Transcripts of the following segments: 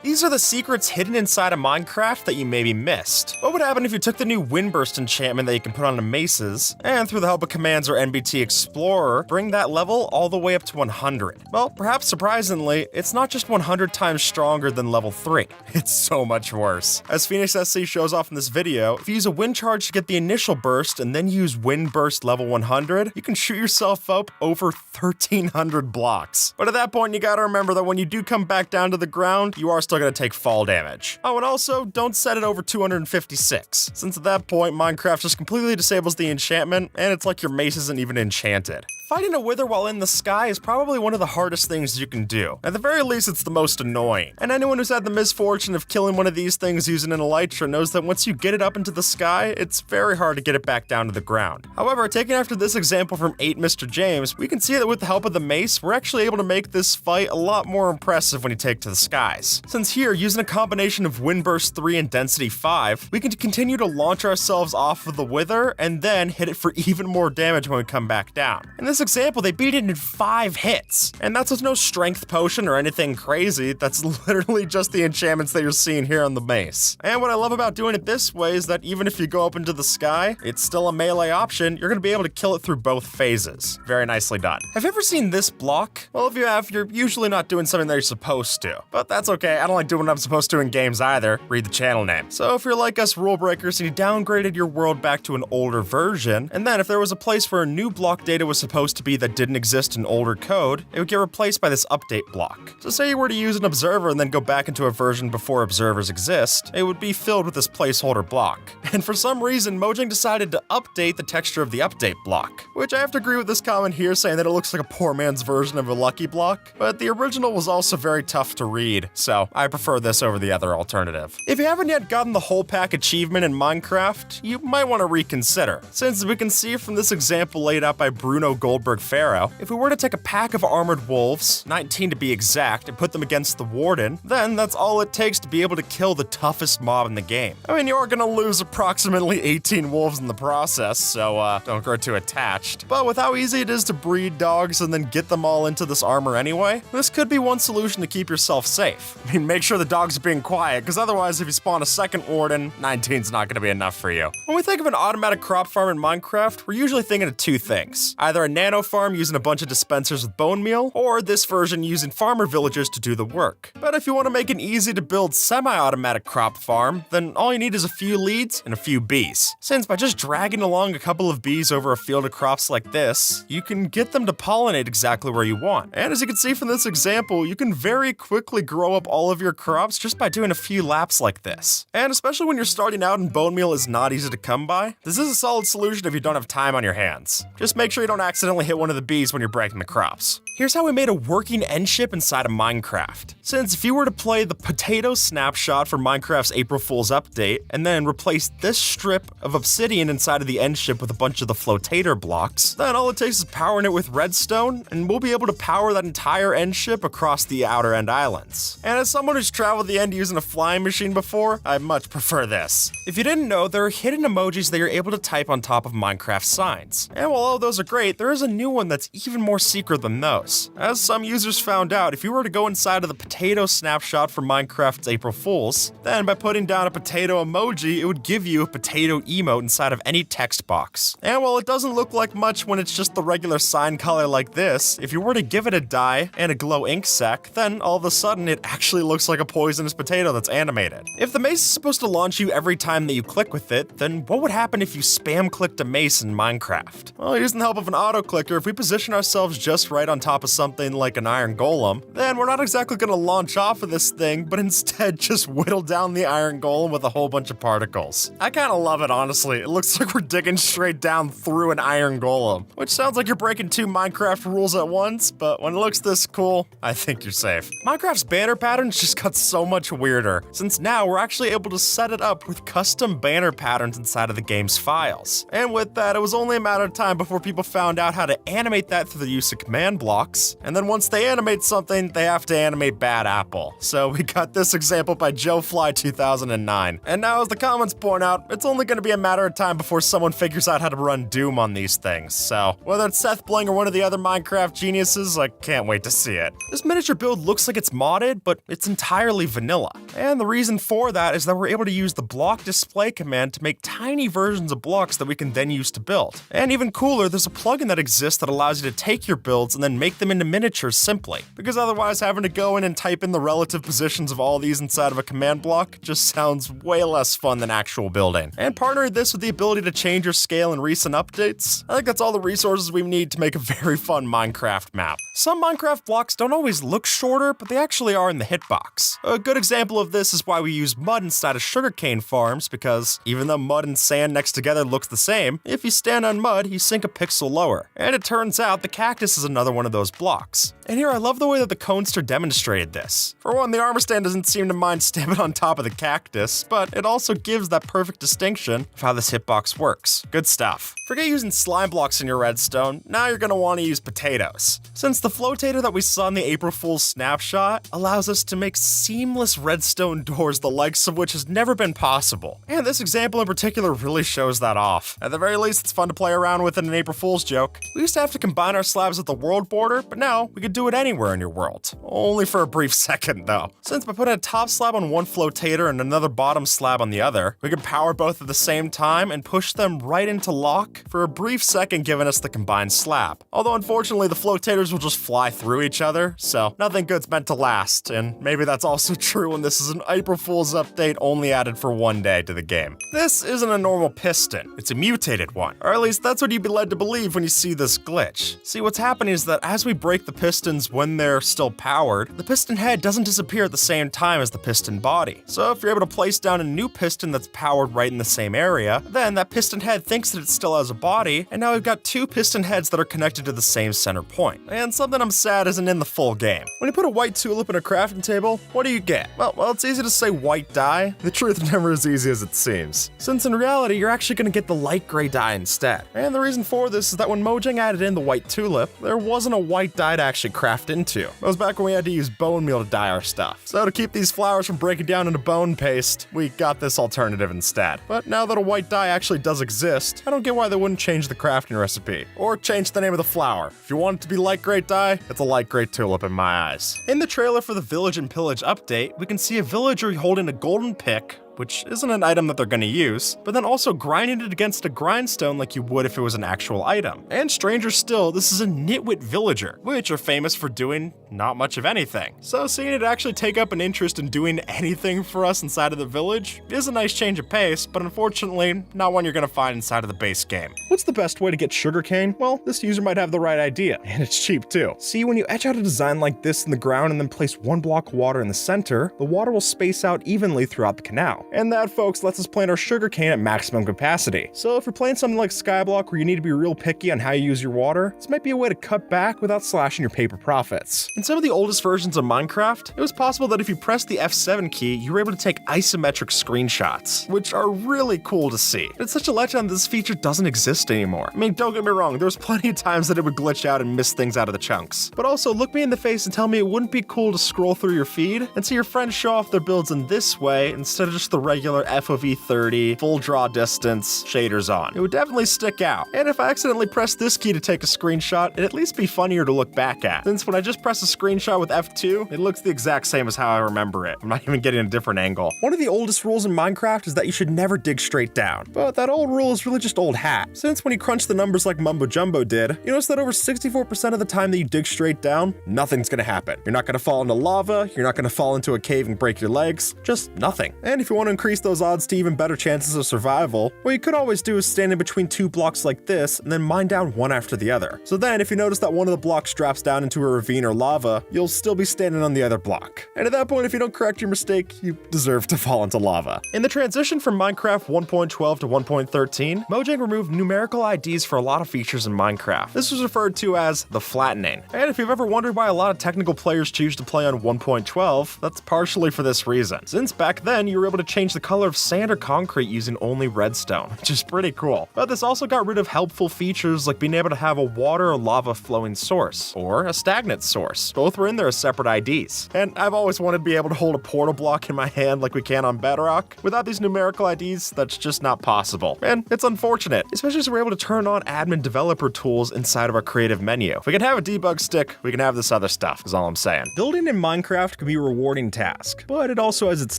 These are the secrets hidden inside of Minecraft that you maybe missed. What would happen if you took the new Windburst enchantment that you can put on the maces, and through the help of commands or NBT Explorer, bring that level all the way up to 100? Well, perhaps surprisingly, it's not just 100 times stronger than level 3. It's so much worse. As Phoenix SC shows off in this video, if you use a wind charge to get the initial burst and then use Windburst level 100, you can shoot yourself up over 1,300 blocks. But at that point, you gotta remember that when you do come back down to the ground, you are still gonna take fall damage. Oh, and also, don't set it over 256, since at that point, Minecraft just completely disables the enchantment, and it's like your mace isn't even enchanted. Fighting a wither while in the sky is probably one of the hardest things you can do. At the very least, it's the most annoying. And anyone who's had the misfortune of killing one of these things using an elytra knows that once you get it up into the sky, it's very hard to get it back down to the ground. However, taking after this example from 8 Mr. James, we can see that with the help of the mace, we're actually able to make this fight a lot more impressive when you take to the skies. Since here, using a combination of Windburst 3 and Density 5, we can continue to launch ourselves off of the wither and then hit it for even more damage when we come back down. In this example, they beat it in 5 hits, and that's with no strength potion or anything crazy. That's literally just the enchantments that you're seeing here on the mace. And what I love about doing it this way is that even if you go up into the sky, it's still a melee option. You're gonna be able to kill it through both phases. Very nicely done. Have you ever seen this block? Well, if you have, you're usually not doing something that you're supposed to, but that's okay. I don't like doing what I'm supposed to in games either. Read the channel name. So if you're like us rule breakers and you downgraded your world back to an older version, and then if there was a place where a new block data was supposed to be that didn't exist in older code, it would get replaced by this update block. So say you were to use an observer and then go back into a version before observers exist, it would be filled with this placeholder block. And for some reason, Mojang decided to update the texture of the update block, which I have to agree with this comment here saying that it looks like a poor man's version of a lucky block, but the original was also very tough to read, so I prefer this over the other alternative. If you haven't yet gotten the whole pack achievement in Minecraft, you might want to reconsider. Since we can see from this example laid out by Bruno Goldberg Pharaoh, if we were to take a pack of armored wolves, 19 to be exact, and put them against the warden, then that's all it takes to be able to kill the toughest mob in the game. I mean, you're gonna lose approximately 18 wolves in the process, so don't grow too attached. But with how easy it is to breed dogs and then get them all into this armor anyway, this could be one solution to keep yourself safe. I mean, make sure the dogs are being quiet, because otherwise if you spawn a second warden, 19's not gonna be enough for you. When we think of an automatic crop farm in Minecraft, we're usually thinking of 2 things. Either a nano farm using a bunch of dispensers with bone meal, or this version using farmer villagers to do the work. But if you want to make an easy to build semi-automatic crop farm, then all you need is a few leads and a few bees. Since by just dragging along a couple of bees over a field of crops like this, you can get them to pollinate exactly where you want. And as you can see from this example, you can very quickly grow up all of your crops just by doing a few laps like this. And especially when you're starting out and bone meal is not easy to come by, this is a solid solution if you don't have time on your hands. Just make sure you don't accidentally hit one of the bees when you're breaking the crops. Here's how we made a working end ship inside of Minecraft. Since if you were to play the potato snapshot for Minecraft's April Fool's update, and then replace this strip of obsidian inside of the end ship with a bunch of the flotator blocks, then all it takes is powering it with redstone, and we'll be able to power that entire end ship across the outer end islands. And as someone who's traveled the end using a flying machine before, I much prefer this. If you didn't know, there are hidden emojis that you're able to type on top of Minecraft signs. And while all those are great, there is a new one that's even more secret than those. As some users found out, if you were to go inside of the potato snapshot for Minecraft's April Fools, then by putting down a potato emoji, it would give you a potato emote inside of any text box. And while it doesn't look like much when it's just the regular sign color like this, if you were to give it a dye and a glow ink sac, then all of a sudden it actually looks like a poisonous potato that's animated. If the mace is supposed to launch you every time that you click with it, then what would happen if you spam clicked a mace in Minecraft? Well, using the help of an auto clicker, if we position ourselves just right on top of something like an iron golem, then we're not exactly going to launch off of this thing, but instead just whittle down the iron golem with a whole bunch of particles. I kind of love it, honestly. It looks like we're digging straight down through an iron golem, which sounds like you're breaking 2 Minecraft rules at once, but when it looks this cool, I think you're safe. Minecraft's banner patterns just got so much weirder, since now we're actually able to set it up with custom banner patterns inside of the game's files. And with that, it was only a matter of time before people found out how how to animate that through the use of command blocks, and then once they animate something, they have to animate Bad Apple. So we got this example by JoeFly2009. And now, as the comments point out, it's only going to be a matter of time before someone figures out how to run Doom on these things. So whether it's Seth Bling or one of the other Minecraft geniuses, I can't wait to see it. This miniature build looks like it's modded, but it's entirely vanilla. And the reason for that is that we're able to use the block display command to make tiny versions of blocks that we can then use to build. And even cooler, there's a plugin that exists that allows you to take your builds and then make them into miniatures simply. Because otherwise having to go in and type in the relative positions of all these inside of a command block just sounds way less fun than actual building. And partnering this with the ability to change your scale in recent updates, I think that's all the resources we need to make a very fun Minecraft map. Some Minecraft blocks don't always look shorter, but they actually are in the hitbox. A good example of this is why we use mud instead of sugarcane farms, because even though mud and sand next together looks the same, if you stand on mud, you sink a pixel lower. And it turns out the cactus is another one of those blocks. And here I love the way that the Conester demonstrated this. For one, the armor stand doesn't seem to mind standing on top of the cactus, but it also gives that perfect distinction of how this hitbox works. Good stuff. Forget using slime blocks in your redstone, now you're gonna want to use potatoes. Since the flotator that we saw in the April Fool's snapshot allows us to make seamless redstone doors the likes of which has never been possible. And this example in particular really shows that off. At the very least, it's fun to play around with in an April Fool's joke. We used to have to combine our slabs at the world border, but now we could do it anywhere in your world. Only for a brief second though. Since by putting a top slab on one flotator and another bottom slab on the other, we can power both at the same time and push them right into lock for a brief second, giving us the combined slab. Although unfortunately the flotators will just fly through each other, so nothing good's meant to last, and maybe that's also true when this is an April Fool's update only added for one day to the game. This isn't a normal piston, it's a mutated one. Or at least that's what you'd be led to believe when you see this glitch. See, what's happening is that as we break the pistons when they're still powered, the piston head doesn't disappear at the same time as the piston body. So if you're able to place down a new piston that's powered right in the same area, then that piston head thinks that it still has a body, and now we've got two piston heads that are connected to the same center point. And something I'm sad isn't in the full game. When you put a white tulip in a crafting table, what do you get? Well, it's easy to say white dye. The truth is never as easy as it seems. Since in reality, you're actually going to get the light gray dye instead. And the reason for this is that when Mojang added in the white tulip, there wasn't a white dye to actually craft into. It was back when we had to use bone meal to dye our stuff. So to keep these flowers from breaking down into bone paste, we got this alternative instead. But now that a white dye actually does exist, I don't get why they wouldn't change the crafting recipe, or change the name of the flower. If you want it to be light gray dye, it's a light gray tulip in my eyes. In the trailer for the Village and Pillage update, we can see a villager holding a golden pick, which isn't an item that they're going to use, but then also grinding it against a grindstone like you would if it was an actual item. And stranger still, this is a nitwit villager, which are famous for doing not much of anything. So seeing it actually take up an interest in doing anything for us inside of the village is a nice change of pace, but unfortunately, not one you're going to find inside of the base game. What's the best way to get sugarcane? Well, this user might have the right idea, and it's cheap too. See, when you etch out a design like this in the ground and then place one block of water in the center, the water will space out evenly throughout the canal. And that, folks, lets us plant our sugarcane at maximum capacity. So if you're playing something like Skyblock where you need to be real picky on how you use your water, this might be a way to cut back without slashing your paper profits. In some of the oldest versions of Minecraft, it was possible that if you pressed the F7 key, you were able to take isometric screenshots, which are really cool to see. It's such a letdown that this feature doesn't exist anymore. I mean, don't get me wrong, there was plenty of times that it would glitch out and miss things out of the chunks. But also, look me in the face and tell me it wouldn't be cool to scroll through your feed and see your friends show off their builds in this way instead of just the regular FOV 30, full draw distance, shaders on. It would definitely stick out. And if I accidentally press this key to take a screenshot, it'd at least be funnier to look back at. Since when I just press a screenshot with F2, it looks the exact same as how I remember it. I'm not even getting a different angle. One of the oldest rules in Minecraft is that you should never dig straight down. But that old rule is really just old hat. Since when you crunch the numbers like Mumbo Jumbo did, you notice that over 64% of the time that you dig straight down, nothing's gonna happen. You're not gonna fall into lava, you're not gonna fall into a cave and break your legs, just nothing. And if you want to increase those odds to even better chances of survival, what you could always do is stand in between two blocks like this and then mine down one after the other. So then if you notice that one of the blocks drops down into a ravine or lava, you'll still be standing on the other block. And at that point, if you don't correct your mistake, you deserve to fall into lava. In the transition from Minecraft 1.12 to 1.13, Mojang removed numerical IDs for a lot of features in Minecraft. This was referred to as the flattening. And if you've ever wondered why a lot of technical players choose to play on 1.12, that's partially for this reason. Since back then, you were able to change the color of sand or concrete using only redstone, which is pretty cool. But this also got rid of helpful features like being able to have a water or lava flowing source, or a stagnant source. Both were in there as separate IDs. And I've always wanted to be able to hold a portal block in my hand like we can on Bedrock. Without these numerical IDs, that's just not possible. And it's unfortunate, especially as we're able to turn on admin developer tools inside of our creative menu. If we can have a debug stick, we can have this other stuff, is all I'm saying. Building in Minecraft can be a rewarding task, but it also has its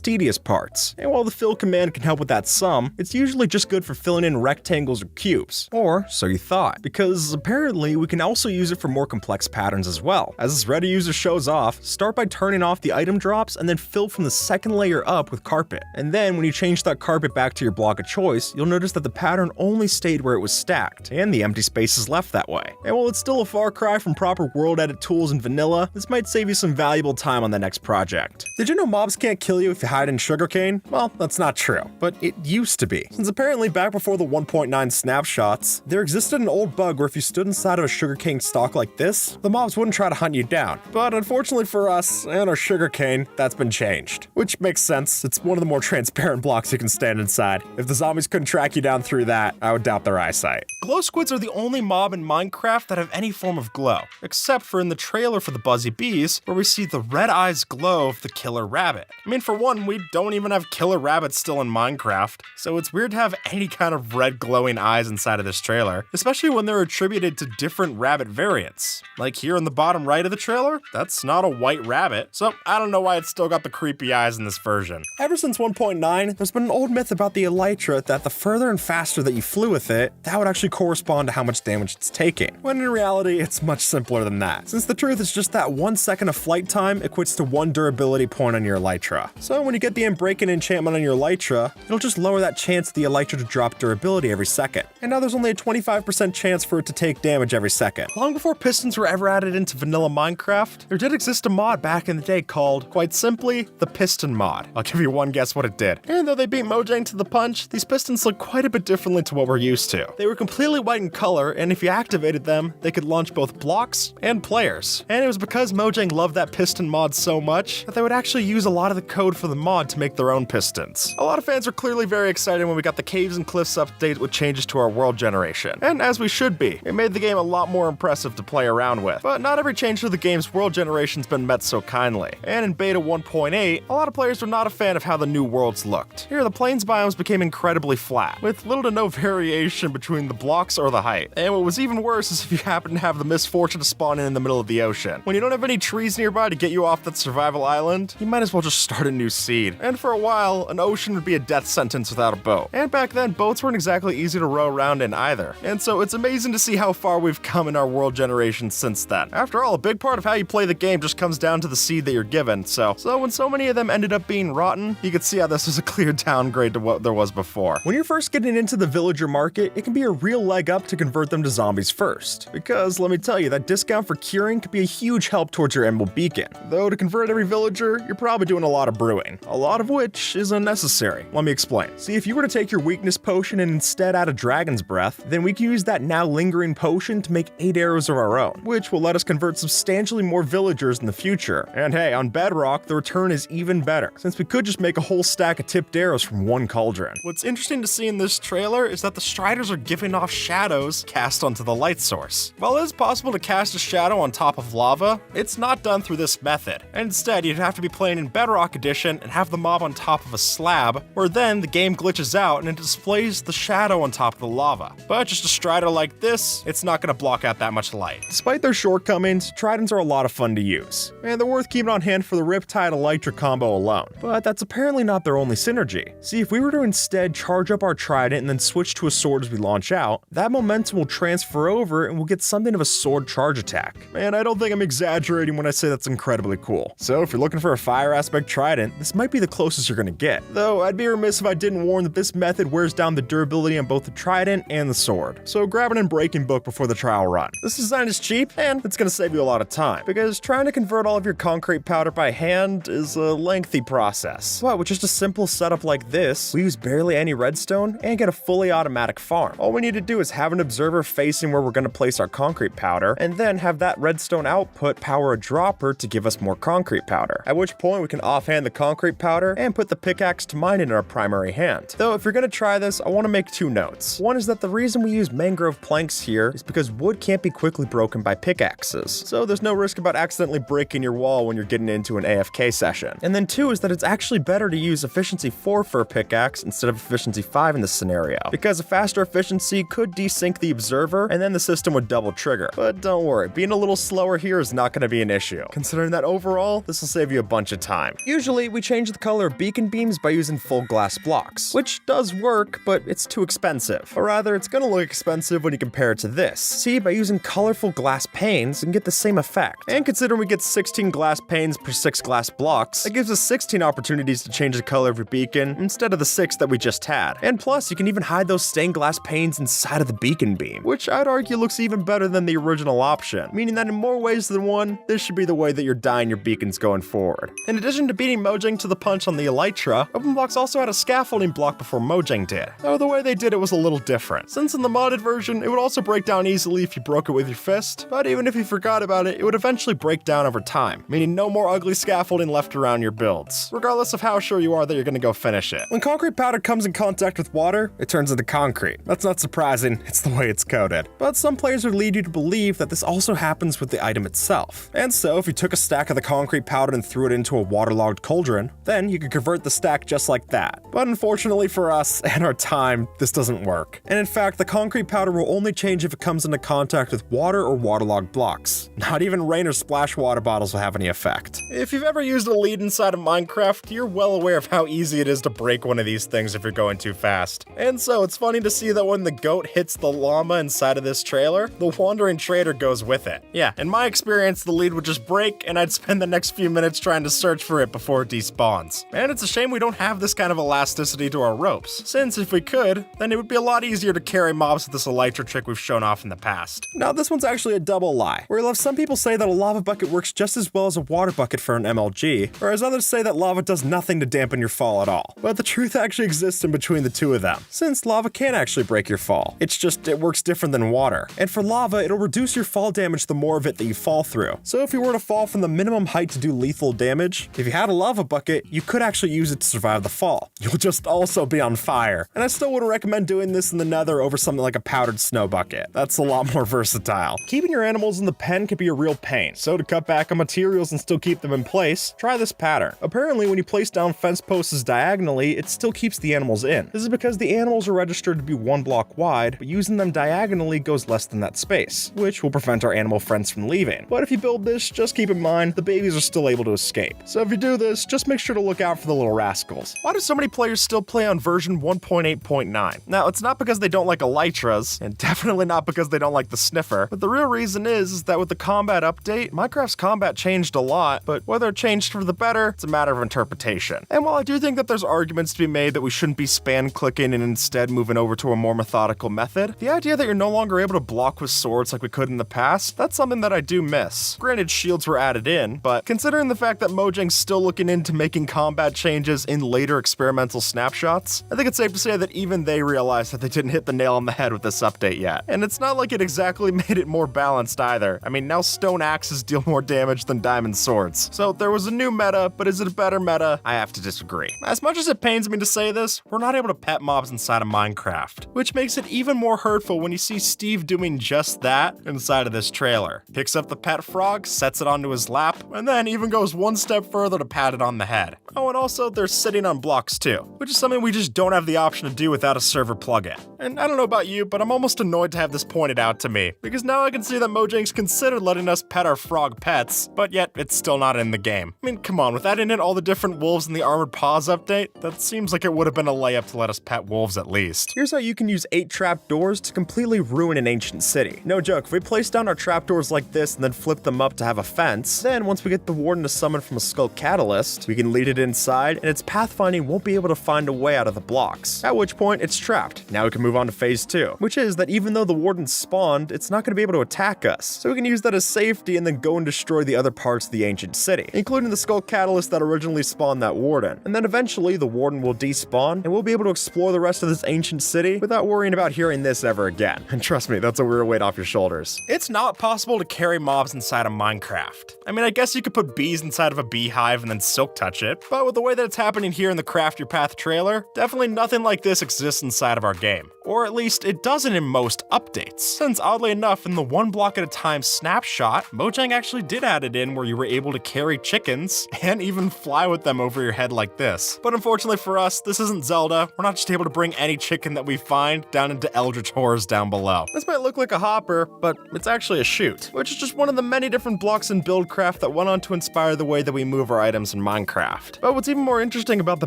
tedious parts. And while the fill command can help with that some, it's usually just good for filling in rectangles or cubes. Or so you thought, because apparently we can also use it for more complex patterns as well. As this Reddit user shows off, start by turning off the item drops and then fill from the second layer up with carpet. And then when you change that carpet back to your block of choice, you'll notice that the pattern only stayed where it was stacked, and the empty space is left that way. And while it's still a far cry from proper world edit tools in vanilla, this might save you some valuable time on the next project. Did you know mobs can't kill you if you hide in sugarcane? Well, that's not true, but it used to be. Since apparently back before the 1.9 snapshots, there existed an old bug where if you stood inside of a sugarcane stalk like this, the mobs wouldn't try to hunt you down. But unfortunately for us and our sugarcane, that's been changed. Which makes sense, it's one of the more transparent blocks you can stand inside. If the zombies couldn't track you down through that, I would doubt their eyesight. Glow squids are the only mob in Minecraft that have any form of glow, except for in the trailer for the Buzzy Bees, where we see the red eyes glow of the killer rabbit. I mean, for one, we don't even have killer rabbits still in Minecraft, so it's weird to have any kind of red glowing eyes inside of this trailer, especially when they're attributed to different rabbit variants. Like here in the bottom right of the trailer, that's not a white rabbit, so I don't know why it's still got the creepy eyes in this version. Ever since 1.9, there's been an old myth about the Elytra that the further and faster that you flew with it, that would actually correspond to how much damage it's taking, when in reality, it's much simpler than that, since the truth is just that 1 second of flight time equates to 1 durability point on your Elytra. So when you get the Unbreaking enchantment on your Elytra, it'll just lower that chance of the Elytra to drop durability every second, and now there's only a 25% chance for it to take damage every second. Long before pistons were ever added into vanilla Minecraft, there did exist a mod back in the day called, quite simply, the Piston mod. I'll give you one guess what it did. And though they beat Mojang to the punch, these pistons look quite a bit differently to what we're used to. They were completely white in color, and if you activated them, they could launch both blocks and players. And it was because Mojang loved that piston mod so much that they would actually use a lot of the code for the mod to make their own pistons. A lot of fans were clearly very excited when we got the Caves and Cliffs update with changes to our world generation. And as we should be, it made the game a lot more impressive to play around with. But not every change to the game's world generation's been met so kindly. And in beta 1.8, a lot of players were not a fan of how the new worlds looked. Here, the plains biomes became incredibly flat, with little to no variation between the blocks or the height. And what was even worse is if you happen to have the misfortune to spawn in the middle of the ocean. When you don't have any trees nearby to get you off that survival island, you might as well just start a new seed. And for a while, an ocean would be a death sentence without a boat. And back then, boats weren't exactly easy to row around in either. And so it's amazing to see how far we've come in our world generation since then. After all, a big part of how you play the game just comes down to the seed that you're given, so when so many of them ended up being rotten, you could see how this was a clear downgrade to what there was before. When you're first getting into the villager market, it can be a real leg up to convert them to zombies first, because let me tell you, that discount for curing could be a huge help towards your Emerald Beacon. Though to convert every villager, you're probably doing a lot of brewing, a lot of which is unnecessary. Let me explain. See, if you were to take your weakness potion and instead add a dragon's breath, then we can use that now lingering potion to make 8 arrows of our own, which will let us convert substantially more villagers in the future. And hey, on Bedrock, the return is even better, since we could just make a whole stack of tipped arrows from one cauldron. What's interesting to see in this trailer is that the Striders are giving off shadows cast onto the light source. While it is possible to cast a shadow on top of lava, it's not done through this method. And instead, you'd have to be playing in Bedrock Edition and have the mob on top of a slab, where then the game glitches out and it displays the shadow on top of the lava. But just a Strider like this, it's not going to block out that much light. Despite their shortcomings, Tridents are a lot of fun to use, and they're worth keeping on hand for the Riptide Elytra combo alone. But that's apparently not their only synergy. See, if we were to instead charge up our Trident and then switch to a sword as we launch out, that momentum will transfer over and we'll get something of a sword charge attack. And I don't think I'm exaggerating when I say that's incredibly cool. So if you're looking for a fire aspect Trident, this might be the closest you're gonna get. Though I'd be remiss if I didn't warn that this method wears down the durability on both the Trident and the sword. So grab an Unbreaking book before the trial run. This design is cheap and it's gonna save you a lot of time, because trying to convert all of your concrete powder by hand is a lengthy process. But with just a simple setup like this, we use barely any redstone and get a fully automatic farm. All we need to do is have an observer facing where we're going to place our concrete powder, and then have that redstone output power a dropper to give us more concrete powder, at which point we can offhand the concrete powder and put the pickaxe to mine in our primary hand. Though if you're gonna try this, I want to make 2 notes. One is that the reason we use mangrove planks here is because wood can't be quickly broken by pickaxes, so there's no risk about accidentally breaking your wall when you're getting into an AFK session. And then 2 is that it's actually better to use efficiency 4 for a pickaxe instead of efficiency 5 in this scenario, because a faster efficiency could desync the observer and then the system would double trigger. But don't worry, being a little slower here is not going to be an issue, considering that overall, this will save you a bunch of time. Usually, we change the color of beacon beams by using full glass blocks, which does work, but it's too expensive. Or rather, it's going to look expensive when you compare it to this. See, by using colorful glass panes, we can get the same effect. And considering we get 16 glass panes per 6 glass blocks, that gives us 16 opportunities to change the color of your beacon instead of the 6 that we just had. And plus, you can even hide those stained glass panes inside of the beacon beam, which I'd argue looks even better than the original option, meaning that in more ways than one, this should be the way that you're dyeing your beacons going forward. In addition to beating Mojang to the punch on the Elytra, OpenBlocks also had a scaffolding block before Mojang did, though the way they did it was a little different. Since in the modded version, it would also break down easily if you broke it with your fist, but even if you forgot about it, it would eventually break down over time, meaning no more ugly scaffolding left around your builds, regardless of how sure you are that you're gonna go finish it. When concrete powder comes in contact with water, it turns into concrete. That's not surprising, it's the way it's coded. But some players would lead you to believe that this also happens with the item itself. And so, if you took a stack of the concrete powder and threw it into a waterlogged cauldron, then you could convert the stack just like that. But unfortunately for us and our time, this doesn't work. And in fact, the concrete powder will only change if it comes into contact with water or waterlogged blocks. Not even rain or splash water bottles will have any effect. If you've ever used a lead inside of Minecraft, you're well aware of how easy it is to break one of these things if you're going too fast. And so it's funny to see that when the goat hits the llama inside of this trailer, the wandering trader goes with it. Yeah, in my experience, the lead would just break and I'd spend the next few minutes trying to search for it before it despawns. And it's a shame we don't have this kind of elasticity to our ropes, since if we could, then it would be a lot easier to carry mobs with this Elytra trick we've shown off in the past. Now this one's actually a double lie, where you'll have some people say that a lava bucket works just as well as a water bucket for an MLG, whereas others say that lava does nothing to dampen your fall at all. But the truth actually exists in between the two of them, since lava can actually break your fall. It's just, it works different than water. And for lava, it'll reduce your fall damage the more of it that you fall through. So if you were to fall from the minimum height to do lethal damage, if you had a lava bucket, you could actually use it to survive the fall. You'll just also be on fire. And I still wouldn't recommend doing this in the nether over something like a powdered snow bucket. That's a lot more versatile. Keeping your animals in the pen can be a real pain, so to cut back on materials and still keep them in place, try this pattern. Apparently, when you place down fence posts diagonally, it still keeps the animals in. This is because the animals are registered to be 1 block wide, but using them diagonally goes less than that space, which will prevent our animal friends from leaving. But if you build this, just keep in mind, the babies are still able to escape. So if you do this, just make sure to look out for the little rascals. Why do so many players still play on version 1.8.9? Now, it's not because they don't like Elytras, and definitely not because they don't like the sniffer, but the real reason is that with the combat update, Minecraft's combat changed a lot, but whether it changed for the better, it's a matter of interpretation. And while I do think that there's arguments to be made that we shouldn't be spam clicking and instead moving over to a more methodical method, the idea that you're no longer able to block with swords like we could in the past, that's something that I do miss. Granted, shields were added in, but considering the fact that Mojang's still looking into making combat changes in later experimental snapshots, I think it's safe to say that even they realized that they didn't hit the nail on the head with this update yet. And it's not like it exactly made it more balanced either. I mean, now stone axes deal more damage than diamond swords. So there was a new meta, but is it a better meta? I have to disagree. As much as it pains me to say this, we're not able to pet mobs inside of Minecraft, which makes it even more hurtful when you see Steve doing just that inside of this trailer. Picks up the pet frog, sets it onto his lap, and then even goes one step further to pat it on the head. Oh, and also they're sitting on blocks too, which is something we just don't have the option to do without a server plugin. And I don't know about you, but I'm almost annoyed to have this pointed out to me, because now I can see that Mojang's considered letting us pet our frog pets, but yet it's still not in the game. I mean, come on, with adding in all the different wolves in the Armored Paws update, that seems like it would have been a layup to let us pet wolves at least. Here's how you can use 8 trapdoors to completely ruin an ancient city. No joke, if we place down our trapdoors like this and then flip them up to have a fence, then once we get the warden to summon from a skull catalyst, we can lead it inside and its pathfinding won't be able to find a way out of the blocks, at which point it's trapped. Now we can move on to phase 2, which is that even though the warden spawned, it's not going to be able to attack us, so we can use that as safety and then go and destroy the other parts of the ancient city, including the skull catalyst that originally spawned that warden. And then eventually the warden will despawn and we'll be able to explore the rest of this ancient city without worrying about hearing this ever again. And trust me, that's a weird weight off your shoulders. It's not possible to carry mobs inside of Minecraft. I mean, I guess you could put bees inside of a beehive and then silk touch it, but with the way that it's happening here in the Craft Your Path trailer, definitely nothing like this exists inside of our game. Or at least it doesn't in most updates. Since oddly enough, in the one block at a time snapshot, Mojang actually did add it in where you were able to carry chickens and even fly with them over your head like this. But unfortunately for us, this isn't Zelda. We're not just able to bring any chicken that we find down into Eldritch Horrors down below. This might look like a hopper, but it's actually a chute, which is just one of the many different blocks in Buildcraft that went on to inspire the way that we move our items in Minecraft. But what's even more interesting about the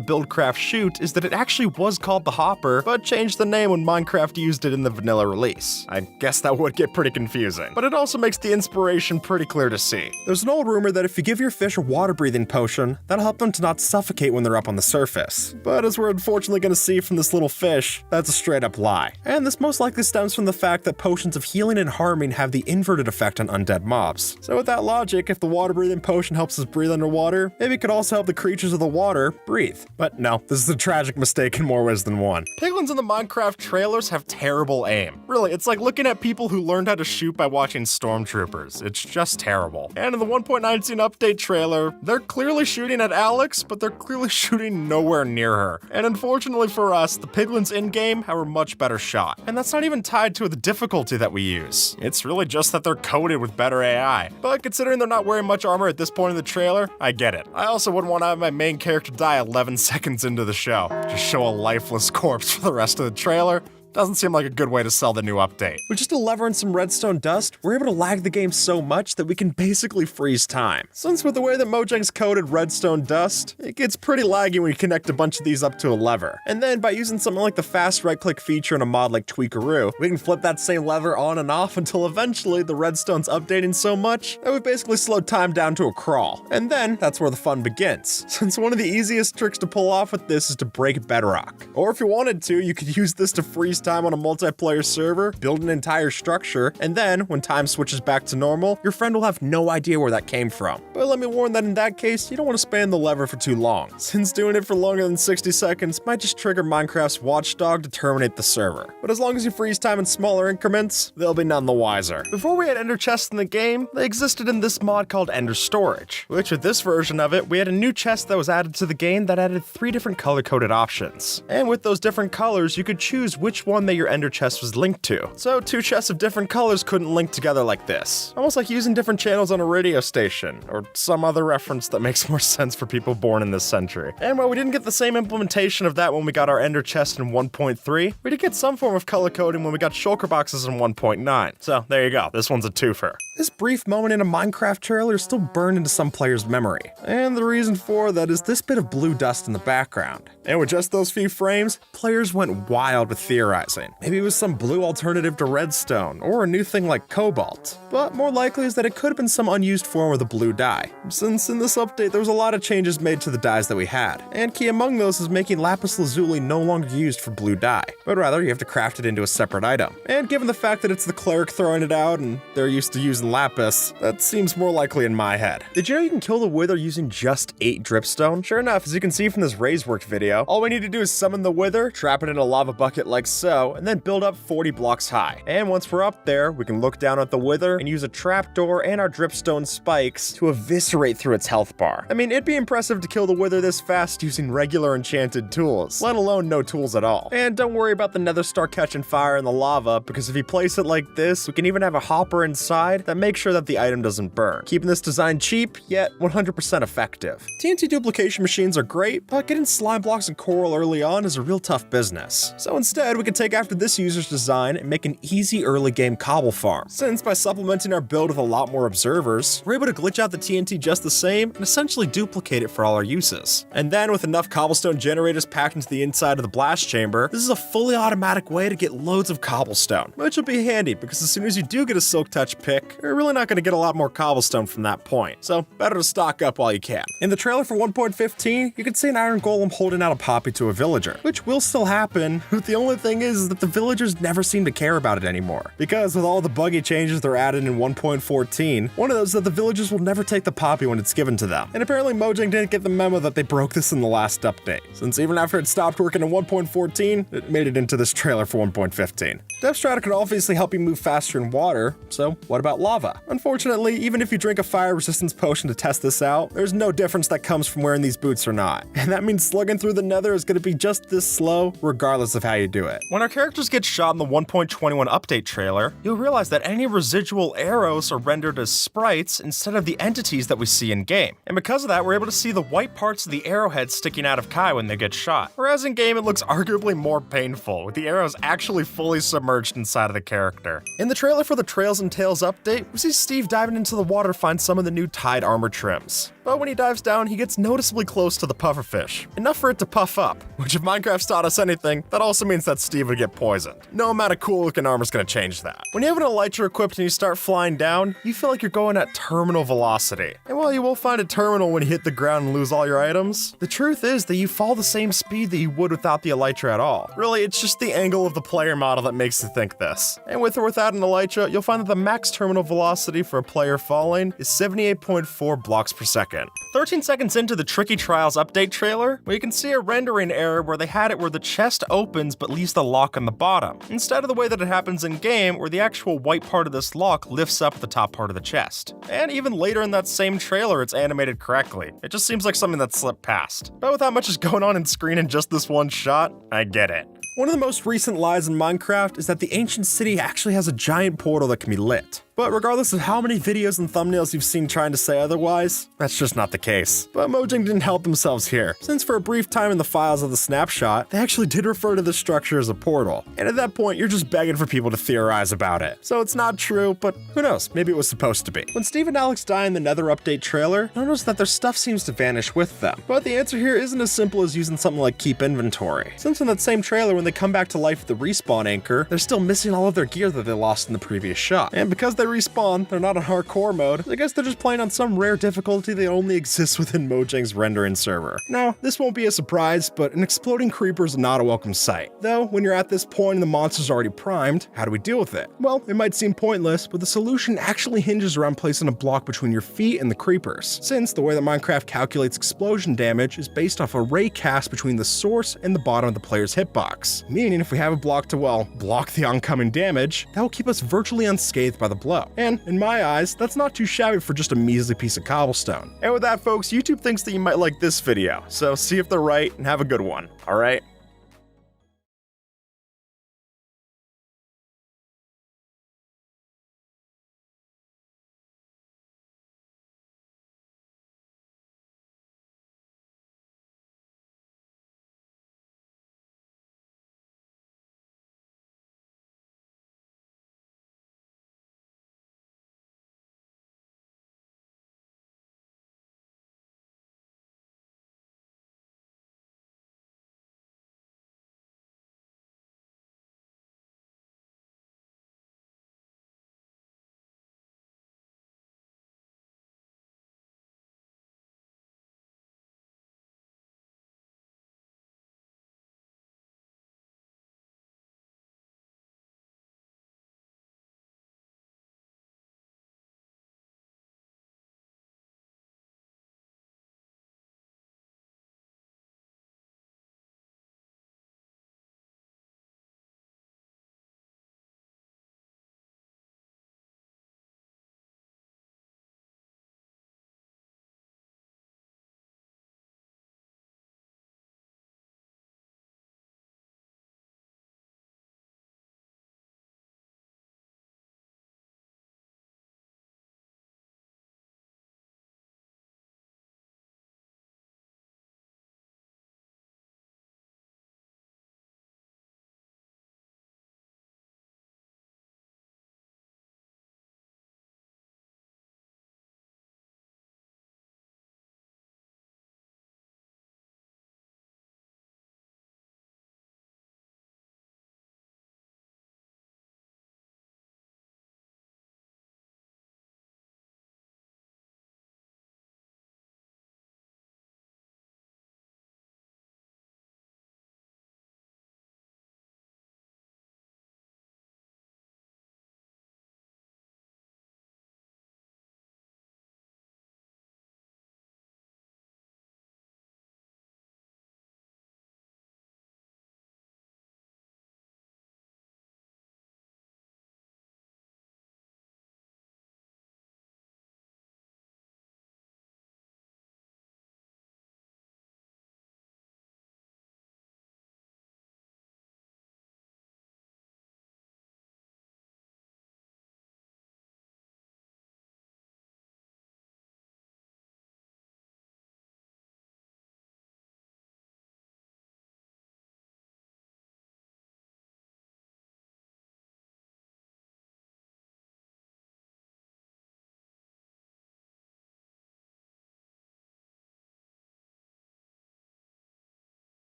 Buildcraft chute is that it actually was called the hopper, but changed the name when Minecraft used it in the vanilla release. I guess that would get pretty confusing, but it also makes the inspiration pretty clear to see. There's an old rumor that if you give your fish a water breathing potion, that'll help them to not suffocate when they're up on the surface. But as we're unfortunately going to see from this little fish, that's a straight up lie. And this most likely stems from the fact that potions of healing and harming have the inverted effect on undead mobs. So with that logic, if the water breathing potion helps us breathe underwater, maybe it could also help the creatures of the water breathe. But no, this is a tragic mistake in more ways than one. Piglins in the Minecraft trailers have terrible aim. Really, it's like looking at people who learned how to shoot by watching Stormtroopers. It's just terrible. And in the 1.19 update trailer, they're clearly shooting at Alex, but they're clearly shooting nowhere near her. And unfortunately for us, the piglins in-game have a much better shot. And that's not even tied to the difficulty that we use. It's really just that they're coded with better AI. But considering they're not wearing much armor at this point in the trailer, I get it. I also wouldn't want to have my main character die 11 seconds into the show. Just show a lifeless corpse for the rest of the trailer. Doesn't seem like a good way to sell the new update. With just a lever and some redstone dust, we're able to lag the game so much that we can basically freeze time. Since with the way that Mojang's coded redstone dust, it gets pretty laggy when you connect a bunch of these up to a lever. And then by using something like the fast right-click feature in a mod like Tweakaroo, we can flip that same lever on and off until eventually the redstone's updating so much that we basically slowed time down to a crawl. And then that's where the fun begins. Since one of the easiest tricks to pull off with this is to break bedrock. Or if you wanted to, you could use this to freeze time on a multiplayer server, build an entire structure, and then, when time switches back to normal, your friend will have no idea where that came from. But let me warn that in that case, you don't want to span the lever for too long, since doing it for longer than 60 seconds might just trigger Minecraft's watchdog to terminate the server. But as long as you freeze time in smaller increments, they'll be none the wiser. Before we had ender chests in the game, they existed in this mod called Ender Storage, which with this version of it, we had a new chest that was added to the game that added 3 different color-coded options. And with those different colors, you could choose which one that your ender chest was linked to. So 2 chests of different colors couldn't link together like this. Almost like using different channels on a radio station, or some other reference that makes more sense for people born in this century. And while we didn't get the same implementation of that when we got our ender chest in 1.3, we did get some form of color coding when we got shulker boxes in 1.9. So there you go, this one's a twofer. This brief moment in a Minecraft trailer is still burned into some player's memory. And the reason for that is this bit of blue dust in the background. And with just those few frames, players went wild with theorizing. Maybe it was some blue alternative to redstone, or a new thing like cobalt. But more likely is that it could have been some unused form of the blue dye, since in this update there was a lot of changes made to the dyes that we had. And key among those is making lapis lazuli no longer used for blue dye, but rather you have to craft it into a separate item. And given the fact that it's the cleric throwing it out and they're used to using lapis, that seems more likely in my head. Did you know you can kill the wither using just 8 dripstone? Sure enough, as you can see from this Razework video, all we need to do is summon the wither, trap it in a lava bucket like so, and then build up 40 blocks high. And once we're up there, we can look down at the wither and use a trapdoor and our dripstone spikes to eviscerate through its health bar. I mean, it'd be impressive to kill the wither this fast using regular enchanted tools, let alone no tools at all. And don't worry about the nether star catching fire in the lava, because if you place it like this, we can even have a hopper inside that makes sure that the item doesn't burn, keeping this design cheap, yet 100% effective. TNT duplication machines are great, but getting slime blocks and coral early on is a real tough business. So instead, we can take after this user's design and make an easy early game cobble farm. Since by supplementing our build with a lot more observers, we're able to glitch out the TNT just the same and essentially duplicate it for all our uses. And then with enough cobblestone generators packed into the inside of the blast chamber, this is a fully automatic way to get loads of cobblestone, which will be handy because as soon as you do get a Silk Touch pick, you're really not going to get a lot more cobblestone from that point. So better to stock up while you can. In the trailer for 1.15, you can see an iron golem holding out a poppy to a villager, which will still happen, but the only thing is that the villagers never seem to care about it anymore. Because with all the buggy changes they're added in 1.14, one of those is that the villagers will never take the poppy when it's given to them. And apparently Mojang didn't get the memo that they broke this in the last update, since even after it stopped working in 1.14, it made it into this trailer for 1.15. Depth Strata could obviously help you move faster in water, so what about lava? Unfortunately, even if you drink a fire resistance potion to test this out, there's no difference that comes from wearing these boots or not. And that means slugging through the nether is going to be just this slow, regardless of how you do it. When our characters get shot in the 1.21 update trailer, you'll realize that any residual arrows are rendered as sprites instead of the entities that we see in-game. And because of that, we're able to see the white parts of the arrowhead sticking out of Kai when they get shot. Whereas in-game, it looks arguably more painful, with the arrows actually fully submerged inside of the character. In the trailer for the Trails and Tales update, we see Steve diving into the water to find some of the new Tide armor trims. But when he dives down, he gets noticeably close to the pufferfish, enough for it to puff up, which if Minecraft's taught us anything, that also means that Steve would get poisoned. No amount of cool looking armor's gonna change that. When you have an elytra equipped and you start flying down, you feel like you're going at terminal velocity. And while you will find it terminal when you hit the ground and lose all your items, the truth is that you fall the same speed that you would without the elytra at all. Really, it's just the angle of the player model that makes you think this. And with or without an elytra, you'll find that the max terminal velocity for a player falling is 78.4 blocks per second. 13 seconds into the Tricky Trials update trailer, we can see a rendering error where they had it where the chest opens but leaves the lock on the bottom, instead of the way that it happens in-game where the actual white part of this lock lifts up the top part of the chest. And even later in that same trailer, it's animated correctly. It just seems like something that slipped past. But with how much is going on in screen in just this one shot, I get it. One of the most recent lies in Minecraft is that the ancient city actually has a giant portal that can be lit. But regardless of how many videos and thumbnails you've seen trying to say otherwise, that's just not the case. But Mojang didn't help themselves here, since for a brief time in the files of the snapshot, they actually did refer to the structure as a portal. And at that point, you're just begging for people to theorize about it. So it's not true, but who knows, maybe it was supposed to be. When Steve and Alex die in the Nether update trailer, notice that their stuff seems to vanish with them. But the answer here isn't as simple as using something like Keep Inventory. Since in that same trailer, when they come back to life with the respawn anchor, they're still missing all of their gear that they lost in the previous shot. And because they respawn, they're not on hardcore mode. I guess they're just playing on some rare difficulty that only exists within Mojang's rendering server. Now, this won't be a surprise, but an exploding creeper is not a welcome sight. Though, when you're at this point and the monster's already primed, how do we deal with it? Well, it might seem pointless, but the solution actually hinges around placing a block between your feet and the creepers, since the way that Minecraft calculates explosion damage is based off a ray cast between the source and the bottom of the player's hitbox. Meaning if we have a block to, well, block the oncoming damage, that will keep us virtually unscathed by the blow. And in my eyes, that's not too shabby for just a measly piece of cobblestone. And with that, folks, YouTube thinks that you might like this video, so see if they're right and have a good one, alright?